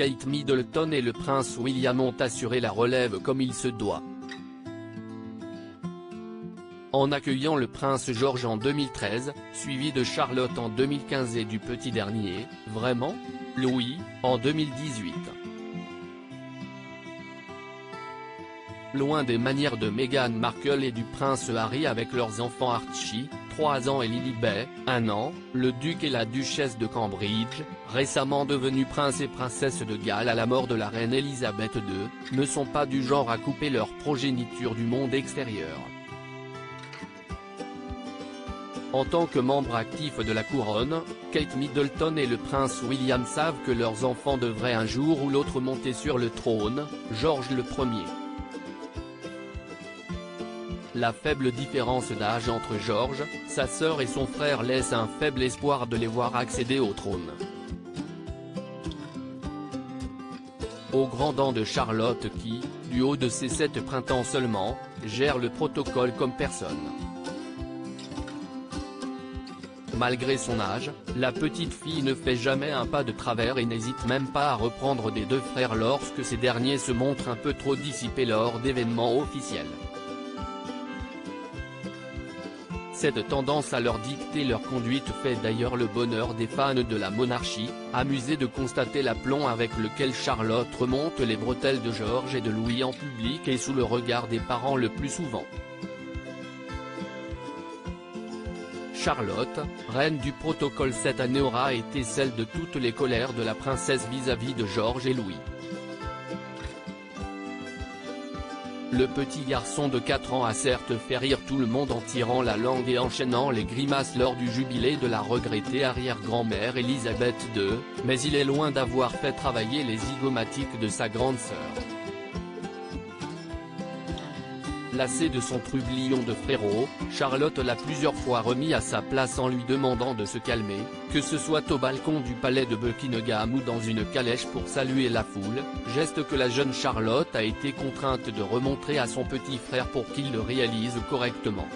Kate Middleton et le prince William ont assuré la relève comme il se doit. En accueillant le prince George en 2013, suivi de Charlotte en 2015 et du petit dernier, vraiment, Louis, en 2018. Loin des manières de Meghan Markle et du prince Harry avec leurs enfants Archie, 3 ans et Lilibet, 1 an, le duc et la duchesse de Cambridge, récemment devenus prince et princesse de Galles à la mort de la reine Elisabeth II, ne sont pas du genre à couper leur progéniture du monde extérieur. En tant que membre actif de la couronne, Kate Middleton et le prince William savent que leurs enfants devraient un jour ou l'autre monter sur le trône, George le Ier. La faible différence d'âge entre George, sa sœur et son frère laisse un faible espoir de les voir accéder au trône. Au grand dam de Charlotte qui, du haut de ses 7 printemps seulement, gère le protocole comme personne. Malgré son âge, la petite fille ne fait jamais un pas de travers et n'hésite même pas à reprendre des 2 frères lorsque ces derniers se montrent un peu trop dissipés lors d'événements officiels. Cette tendance à leur dicter leur conduite fait d'ailleurs le bonheur des fans de la monarchie, amusés de constater l'aplomb avec lequel Charlotte remonte les bretelles de George et de Louis en public et sous le regard des parents le plus souvent. Charlotte, reine du protocole cette année aura été celle de toutes les colères de la princesse vis-à-vis de George et Louis. Le petit garçon de 4 ans a certes fait rire tout le monde en tirant la langue et enchaînant les grimaces lors du jubilé de la regrettée arrière-grand-mère Elisabeth II, mais il est loin d'avoir fait travailler les zygomatiques de sa grande sœur. Lassée de son trublion de frérot, Charlotte l'a plusieurs fois remis à sa place en lui demandant de se calmer, que ce soit au balcon du palais de Buckingham ou dans une calèche pour saluer la foule, geste que la jeune Charlotte a été contrainte de remontrer à son petit frère pour qu'il le réalise correctement.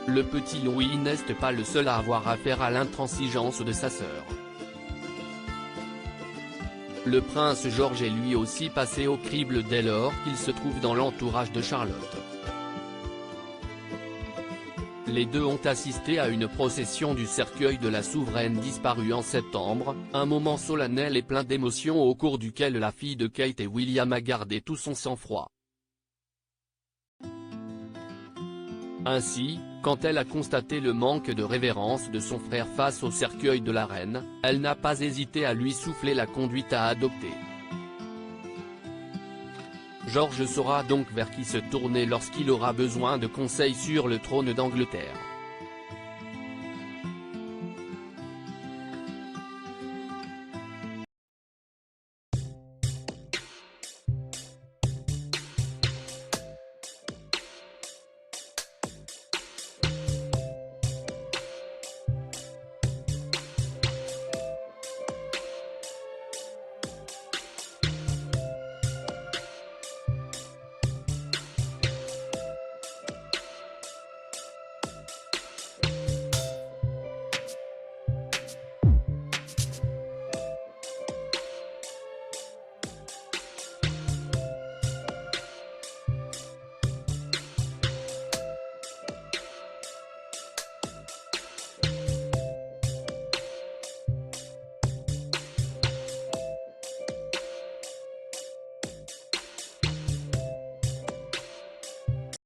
Le petit Louis n'est pas le seul à avoir affaire à l'intransigeance de sa sœur. Le prince George est lui aussi passé au crible dès lors qu'il se trouve dans l'entourage de Charlotte. Les deux ont assisté à une procession du cercueil de la souveraine disparue en septembre, un moment solennel et plein d'émotions au cours duquel la fille de Kate et William a gardé tout son sang-froid. Ainsi, quand elle a constaté le manque de révérence de son frère face au cercueil de la reine, elle n'a pas hésité à lui souffler la conduite à adopter. George saura donc vers qui se tourner lorsqu'il aura besoin de conseils sur le trône d'Angleterre.